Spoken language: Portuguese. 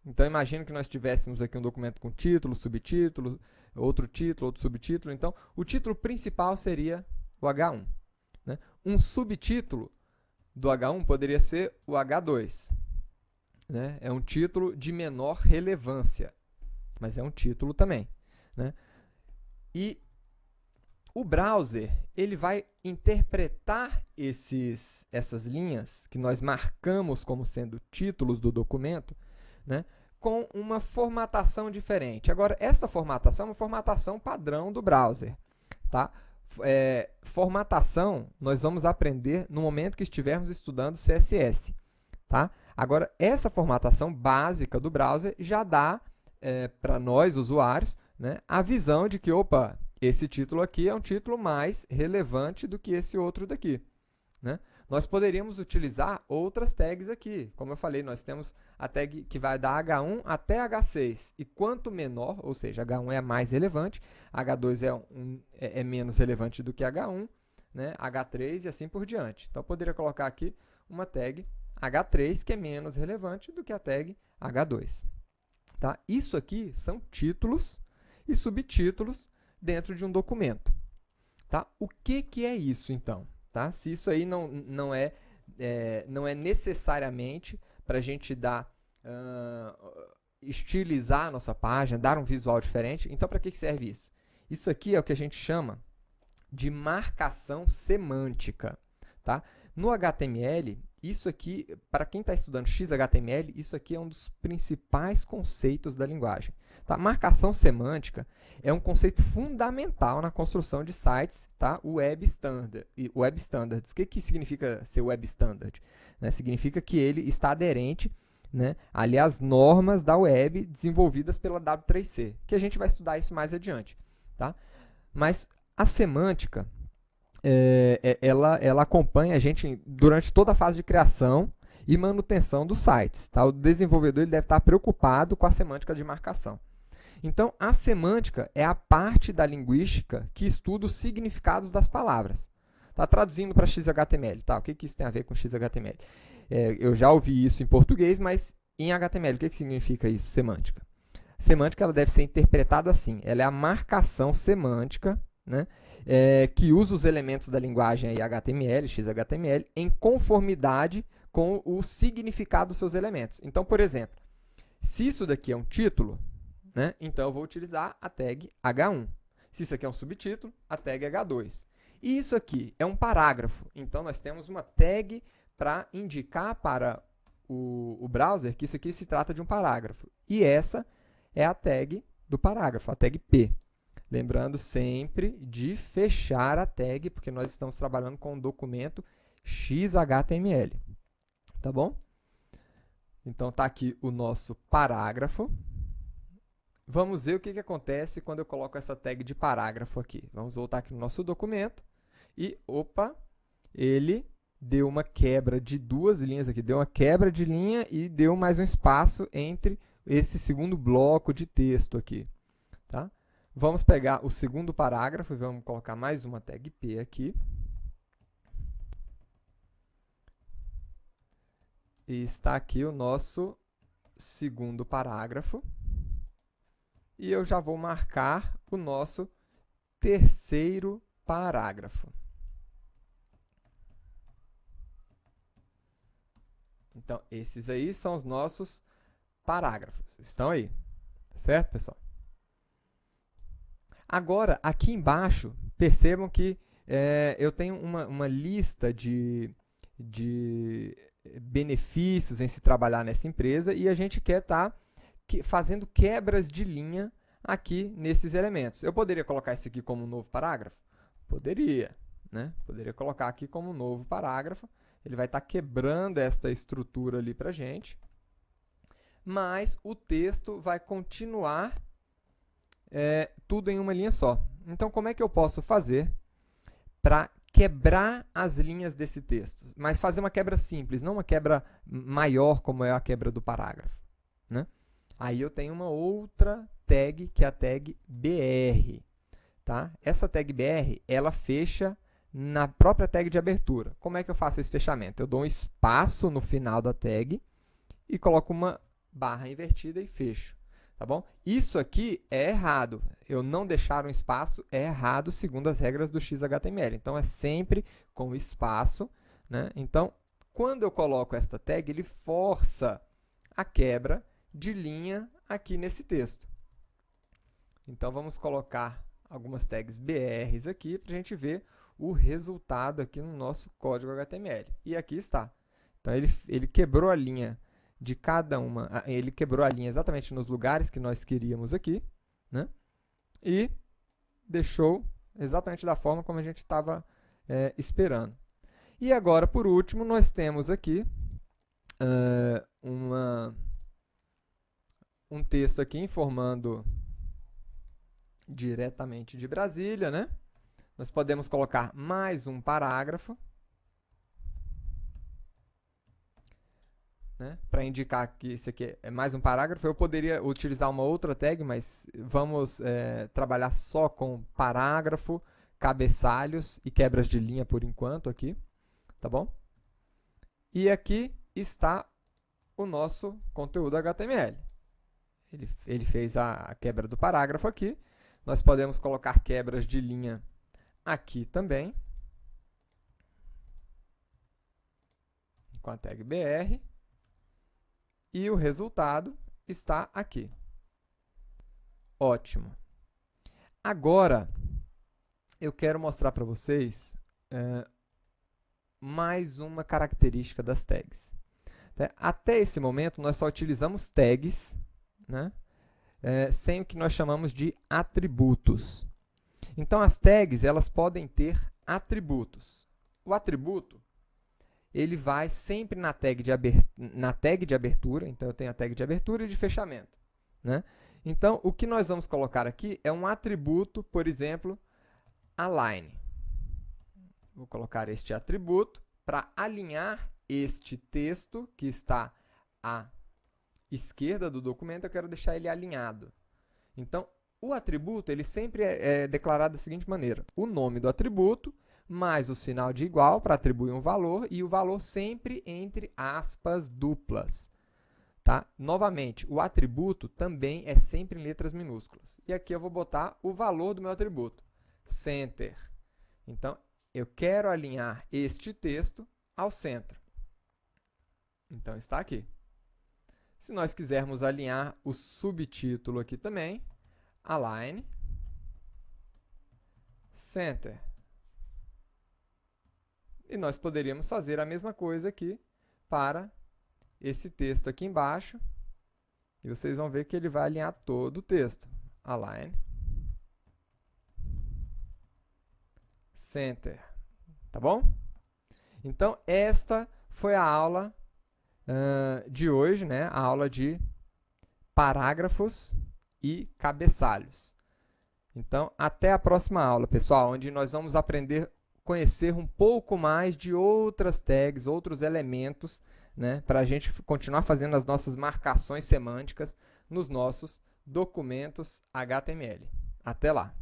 Então, imagina que nós tivéssemos aqui um documento com título, subtítulo, outro subtítulo. Então, o título principal seria o H1. Né? Um subtítulo do H1 poderia ser o H2. Né? É um título de menor relevância, mas é um título também. Né? E o browser ele vai interpretar essas linhas que nós marcamos como sendo títulos do documento, né, com uma formatação diferente. Agora, essa formatação é uma formatação padrão do browser. Tá? Formatação nós vamos aprender no momento que estivermos estudando CSS. Tá? Agora, essa formatação básica do browser já dá para nós, usuários, né, a visão de que, opa, esse título aqui é um título mais relevante do que esse outro daqui. Né? Nós poderíamos utilizar outras tags aqui. Como eu falei, nós temos a tag que vai da H1 até H6. E quanto menor, ou seja, H1 é mais relevante, H2 é menos relevante do que H1, né? H3 e assim por diante. Então, eu poderia colocar aqui uma tag H3, que é menos relevante do que a tag H2. Tá? Isso aqui são títulos e subtítulos dentro de um documento. Tá? O que é isso, então? Tá? Se isso aí não é necessariamente para a gente estilizar a nossa página, dar um visual diferente, então para que serve isso? Isso aqui é o que a gente chama de marcação semântica. Tá? No HTML, isso aqui, para quem está estudando XHTML, isso aqui é um dos principais conceitos da linguagem. Tá? Marcação semântica é um conceito fundamental na construção de sites, tá? Web Standards. O que significa ser Web Standard? Né? Significa que ele está aderente, né, ali às normas da web desenvolvidas pela W3C, que a gente vai estudar isso mais adiante. Tá? Mas a semântica, ela acompanha a gente durante toda a fase de criação e manutenção dos sites. Tá? O desenvolvedor ele deve estar preocupado com a semântica de marcação. Então, a semântica é a parte da linguística que estuda os significados das palavras. Tá? Traduzindo para XHTML. Tá? O que isso tem a ver com XHTML? Eu já ouvi isso em português, mas em HTML, o que significa isso, semântica? Semântica ela deve ser interpretada assim. Ela é a marcação semântica, né, que usa os elementos da linguagem aí HTML, XHTML, em conformidade com o significado dos seus elementos. Então, por exemplo, se isso daqui é um título, né, então eu vou utilizar a tag H1. Se isso aqui é um subtítulo, a tag H2. E isso aqui é um parágrafo. Então, nós temos uma tag para indicar para o browser que isso aqui se trata de um parágrafo. E essa é a tag do parágrafo, a tag P. Lembrando sempre de fechar a tag, porque nós estamos trabalhando com um documento XHTML. Tá bom? Então, está aqui o nosso parágrafo. Vamos ver o que acontece quando eu coloco essa tag de parágrafo aqui. Vamos voltar aqui no nosso documento. E, opa, ele deu uma quebra de duas linhas aqui. Deu uma quebra de linha e deu mais um espaço entre esse segundo bloco de texto aqui. Tá? Vamos pegar o segundo parágrafo e vamos colocar mais uma tag P aqui. E está aqui o nosso segundo parágrafo. E eu já vou marcar o nosso terceiro parágrafo. Então, esses aí são os nossos parágrafos. Estão aí, certo, pessoal? Agora, aqui embaixo, percebam que eu tenho uma lista de benefícios em se trabalhar nessa empresa e a gente quer estar fazendo quebras de linha aqui nesses elementos. Eu poderia colocar isso aqui como um novo parágrafo? Poderia, né? Poderia colocar aqui como um novo parágrafo. Ele vai estar quebrando esta estrutura ali para a gente. Mas o texto vai continuar tudo em uma linha só. Então, como é que eu posso fazer para quebrar as linhas desse texto? Mas fazer uma quebra simples, não uma quebra maior como é a quebra do parágrafo. Né? Aí eu tenho uma outra tag, que é a tag BR. Tá? Essa tag BR, ela fecha na própria tag de abertura. Como é que eu faço esse fechamento? Eu dou um espaço no final da tag e coloco uma barra invertida e fecho. Tá bom? Isso aqui é errado. Eu não deixar um espaço é errado segundo as regras do XHTML. Então, é sempre com espaço, né? Então, quando eu coloco esta tag, ele força a quebra de linha aqui nesse texto. Então, vamos colocar algumas tags BRs aqui para a gente ver o resultado aqui no nosso código HTML. E aqui está. Então, ele quebrou a linha de cada uma, ele quebrou a linha exatamente nos lugares que nós queríamos aqui, né? E deixou exatamente da forma como a gente estava esperando. E agora, por último, nós temos aqui um texto aqui informando diretamente de Brasília, né? Nós podemos colocar mais um parágrafo, né, para indicar que isso aqui é mais um parágrafo. Eu poderia utilizar uma outra tag, mas vamos trabalhar só com parágrafo, cabeçalhos e quebras de linha por enquanto aqui, tá bom? E aqui está o nosso conteúdo HTML. Ele fez a quebra do parágrafo aqui. Nós podemos colocar quebras de linha aqui também, com a tag BR. E o resultado está aqui. Ótimo. Agora, eu quero mostrar para vocês mais uma característica das tags. Até esse momento, nós só utilizamos tags, né, sem o que nós chamamos de atributos. Então, as tags elas podem ter atributos. O atributo ele vai sempre na tag de abertura, então eu tenho a tag de abertura e de fechamento, né? Então, o que nós vamos colocar aqui é um atributo, por exemplo, align. Vou colocar este atributo para alinhar este texto que está à esquerda do documento, eu quero deixar ele alinhado. Então, o atributo ele sempre é declarado da seguinte maneira: o nome do atributo mais o sinal de igual para atribuir um valor, e o valor sempre entre aspas duplas. Tá? Novamente, o atributo também é sempre em letras minúsculas. E aqui eu vou botar o valor do meu atributo, center. Então, eu quero alinhar este texto ao centro. Então, está aqui. Se nós quisermos alinhar o subtítulo aqui também, align center. E nós poderíamos fazer a mesma coisa aqui para esse texto aqui embaixo. E vocês vão ver que ele vai alinhar todo o texto. Align center. Tá bom? Então, esta foi a aula de hoje, né? A aula de parágrafos e cabeçalhos. Então, até a próxima aula, pessoal, onde nós vamos conhecer um pouco mais de outras tags, outros elementos, né, para a gente continuar fazendo as nossas marcações semânticas nos nossos documentos HTML. Até lá!